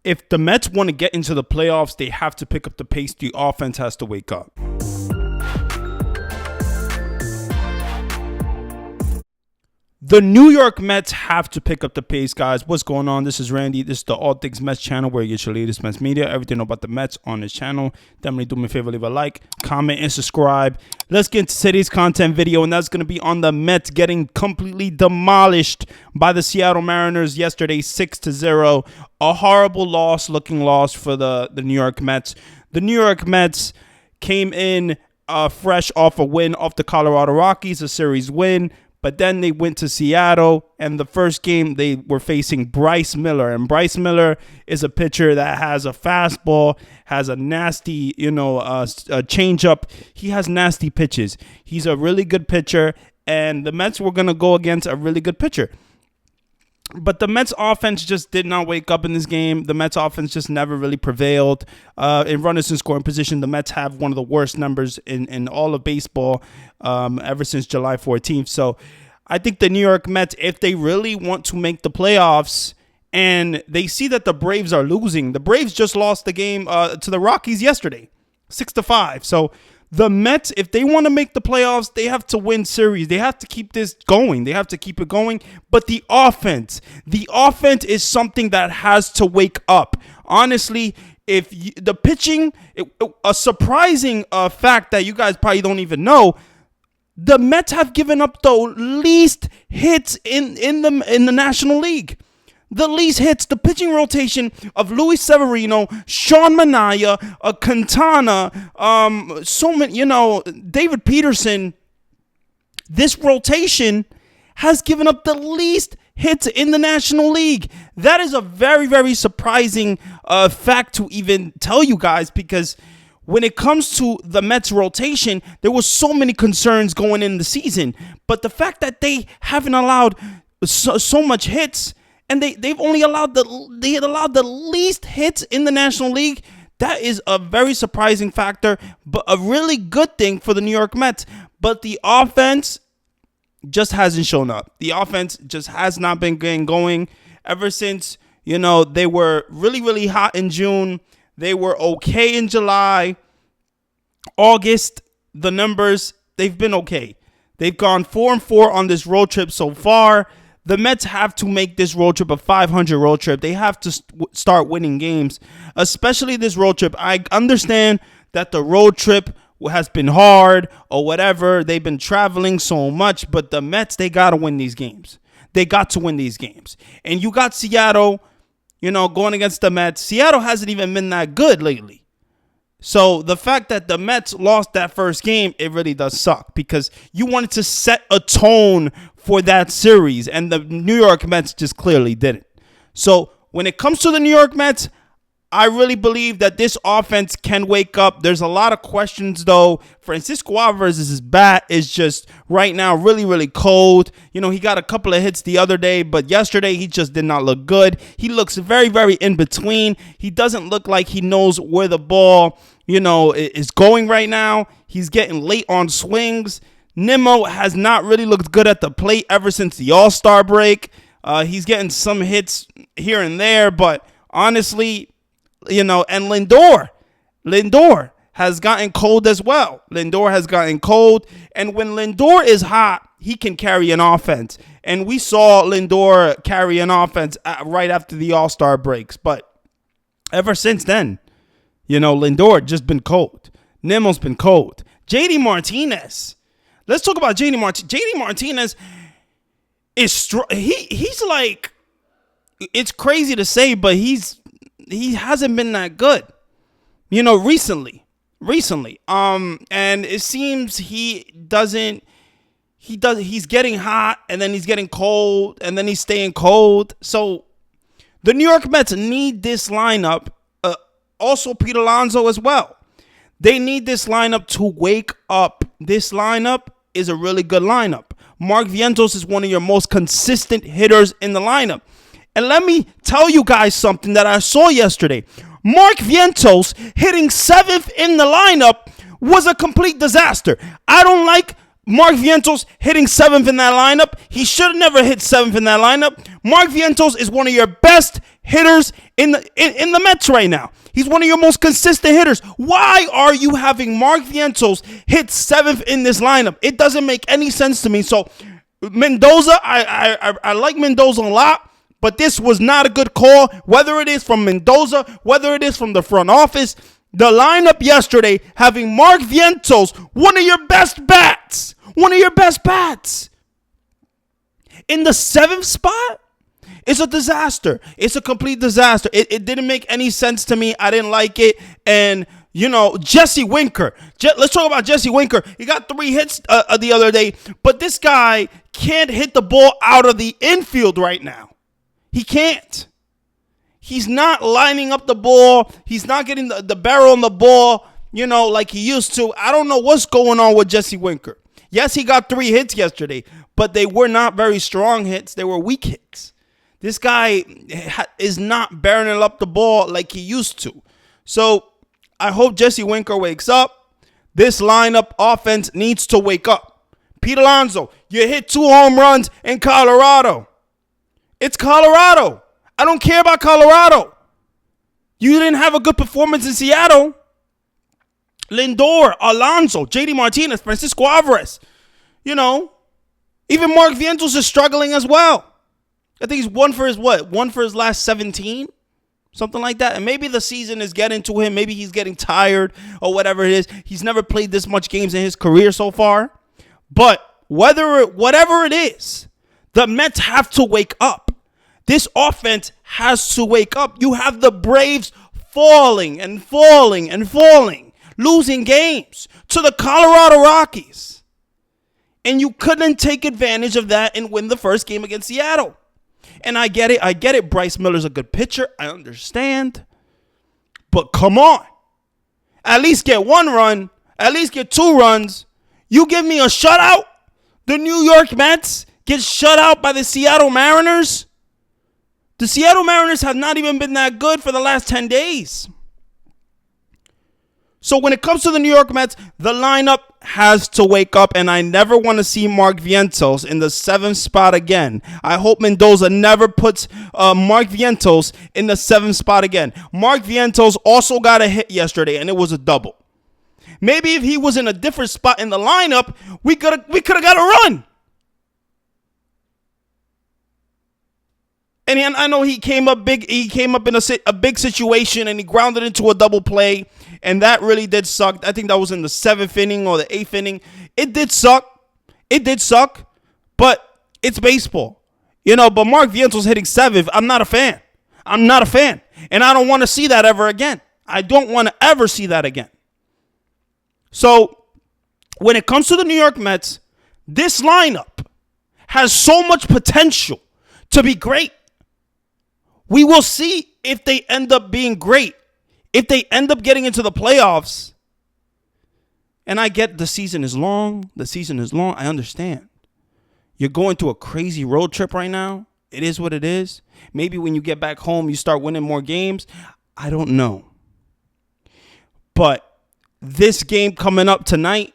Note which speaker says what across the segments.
Speaker 1: if the Mets want to get into the playoffs, they have to pick up the pace. The offense has to wake up. The New York Mets have to pick up the pace, guys. What's going on? This is Randy. This is the All Things Mets channel where you get your latest Mets media. Everything about the Mets on this channel. Definitely do me a favor, leave a like, comment, and subscribe. Let's get into today's content video, and that's going to be on the Mets getting completely demolished by the Seattle Mariners yesterday, 6-0. A horrible looking loss for the New York Mets. The New York Mets came in fresh off a win off the Colorado Rockies, a series win. But then they went to Seattle, and the first game they were facing Bryce Miller. And Bryce Miller is a pitcher that has a fastball, has a nasty, a changeup. He has nasty pitches. He's a really good pitcher, and the Mets were going to go against a really good pitcher. But the Mets offense just did not wake up in this game. The Mets offense just never really prevailed. In runners in scoring position, the Mets have one of the worst numbers in all of baseball ever since July 14th. So I think the New York Mets, if they really want to make the playoffs and they see that the Braves are losing, the Braves just lost the game to the Rockies yesterday, 6-5. So the Mets, if they want to make the playoffs, they have to win series. They have to keep this going. They have to keep it going. But the offense is something that has to wake up. Honestly, the pitching, a surprising fact that you guys probably don't even know, the Mets have given up the least hits in the National League. The least hits, the pitching rotation of Luis Severino, Sean Manaea, Quintana, David Peterson. This rotation has given up the least hits in the National League. That is a very, very surprising fact to even tell you guys, because when it comes to the Mets rotation, there were so many concerns going in the season. But the fact that they haven't allowed so much hits, and they've only allowed the least hits in the National League, that is a very surprising factor, but a really good thing for the New York Mets. But the offense just hasn't shown up. The offense just has not been getting going ever since, they were really, really hot in June. They were okay in July. August, the numbers, they've been okay. They've gone 4-4 on this road trip so far. The Mets have to make this road trip a 500 road trip. They have to start winning games, especially this road trip. I understand that the road trip has been hard or whatever. They've been traveling so much, but the Mets, they got to win these games. They got to win these games. And you got Seattle, going against the Mets. Seattle hasn't even been that good lately. So the fact that the Mets lost that first game, it really does suck, because you wanted to set a tone for that series, and the New York Mets just clearly didn't. So when it comes to the New York Mets, I really believe that this offense can wake up. There's a lot of questions, though. Francisco Alvarez's bat is just right now really, really cold. He got a couple of hits the other day, but yesterday he just did not look good. He looks very, very in between. He doesn't look like he knows where the ball, is going right now. He's getting late on swings. Nimmo has not really looked good at the plate ever since the All-Star break. He's getting some hits here and there, but honestly, and Lindor has gotten cold as well. Lindor has gotten cold, and when Lindor is hot, he can carry an offense. And we saw Lindor carry an offense right after the All-Star breaks, but ever since then, Lindor just been cold. Nimmo's been cold. JD Martinez. Let's talk about JD Martinez. JD Martinez is he's like, it's crazy to say, but he hasn't been that good, recently. And it seems he's getting hot, and then he's getting cold, and then he's staying cold. So the New York Mets need this lineup. Also Pete Alonso as well. They need this lineup to wake up. This lineup is a really good lineup. Mark Vientos is one of your most consistent hitters in the lineup. And let me tell you guys something that I saw yesterday. Mark Vientos hitting 7th in the lineup was a complete disaster. I don't like Mark Vientos hitting 7th in that lineup. He should have never hit 7th in that lineup. Mark Vientos is one of your best hitters in the Mets right now. He's one of your most consistent hitters. Why are you having Mark Vientos hit 7th in this lineup? It doesn't make any sense to me. So Mendoza, I like Mendoza a lot, but this was not a good call. Whether it is from Mendoza, whether it is from the front office, the lineup yesterday having Mark Vientos, one of your best bats, in the 7th spot. It's a disaster. It's a complete disaster. It didn't make any sense to me. I didn't like it. And, Jesse Winker. Let's talk about Jesse Winker. He got 3 hits the other day, but this guy can't hit the ball out of the infield right now. He can't. He's not lining up the ball. He's not getting the barrel on the ball, like he used to. I don't know what's going on with Jesse Winker. Yes, he got 3 hits yesterday, but they were not very strong hits. They were weak hits. This guy is not barreling up the ball like he used to. So I hope Jesse Winker wakes up. This lineup offense needs to wake up. Pete Alonso, you hit 2 home runs in Colorado. It's Colorado. I don't care about Colorado. You didn't have a good performance in Seattle. Lindor, Alonso, JD Martinez, Francisco Alvarez. Even Mark Vientos is struggling as well. I think he's one for his last 17? Something like that. And maybe the season is getting to him. Maybe he's getting tired or whatever it is. He's never played this much games in his career so far. But whatever it is, the Mets have to wake up. This offense has to wake up. You have the Braves falling, losing games to the Colorado Rockies. And you couldn't take advantage of that and win the first game against Seattle. And I get it. Bryce Miller's a good pitcher. I understand. But come on. At least get 1 run. At least get 2 runs. You give me a shutout? The New York Mets get shut out by the Seattle Mariners? The Seattle Mariners have not even been that good for the last 10 days. So when it comes to the New York Mets, the lineup has to wake up, and I never want to see Mark Vientos in the 7th spot again. I hope Mendoza never puts Mark Vientos in the 7th spot again. Mark Vientos also got a hit yesterday, and it was a double. Maybe if he was in a different spot in the lineup, we could have got a run. And I know he came up big. He came up in a big situation, and he grounded into a double play, and that really did suck. I think that was in the 7th inning or the 8th inning. It did suck. But it's baseball, But Mark Vientos hitting 7th, I'm not a fan. And I don't want to see that ever again. I don't want to ever see that again. So when it comes to the New York Mets, this lineup has so much potential to be great. We will see if they end up being great, if they end up getting into the playoffs. And I get the season is long. I understand. You're going through a crazy road trip right now. It is what it is. Maybe when you get back home, you start winning more games. I don't know. But this game coming up tonight,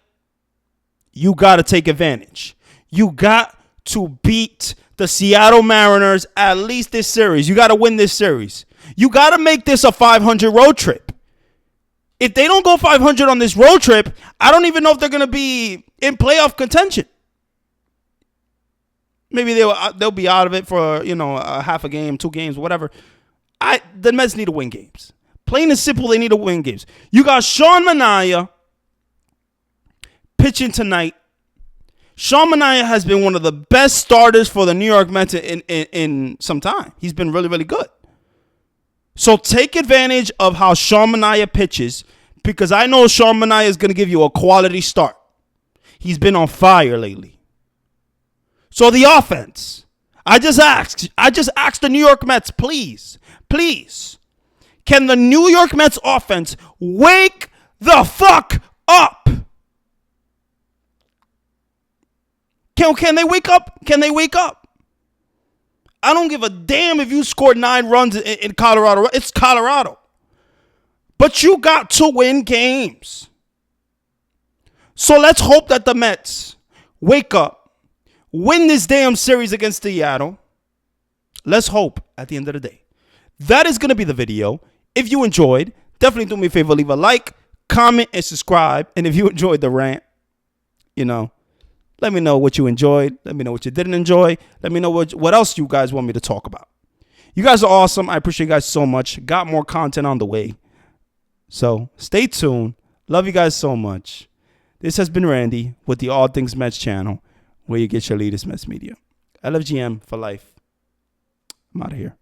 Speaker 1: you got to take advantage. You got to beat the Seattle Mariners at least this series. You got to win this series. You got to make this a 500 road trip. If they don't go 500 on this road trip, I don't even know if they're going to be in playoff contention. Maybe they'll be out of it for, a half a game, 2 games, whatever. The Mets need to win games. Plain and simple, they need to win games. You got Sean Manaea pitching tonight. Sean Manaea has been one of the best starters for the New York Mets in some time. He's been really, really good. So take advantage of how Sean Manaea pitches, because I know Sean Manaea is going to give you a quality start. He's been on fire lately. So the offense, I just asked the New York Mets, please, can the New York Mets offense wake the fuck up? Can they wake up? Can they wake up? I don't give a damn if you scored 9 runs in Colorado. It's Colorado. But you got to win games. So let's hope that the Mets wake up, win this damn series against Seattle. Let's hope at the end of the day. that is going to be the video. If you enjoyed, definitely do me a favor. Leave a like, comment, and subscribe. And if you enjoyed the rant, let me know what you enjoyed. Let me know what you didn't enjoy. Let me know what else you guys want me to talk about. You guys are awesome. I appreciate you guys so much. Got more content on the way. So stay tuned. Love you guys so much. This has been Randy with the All Things Mets channel, where you get your latest Mets media. LFGM for life. I'm out of here.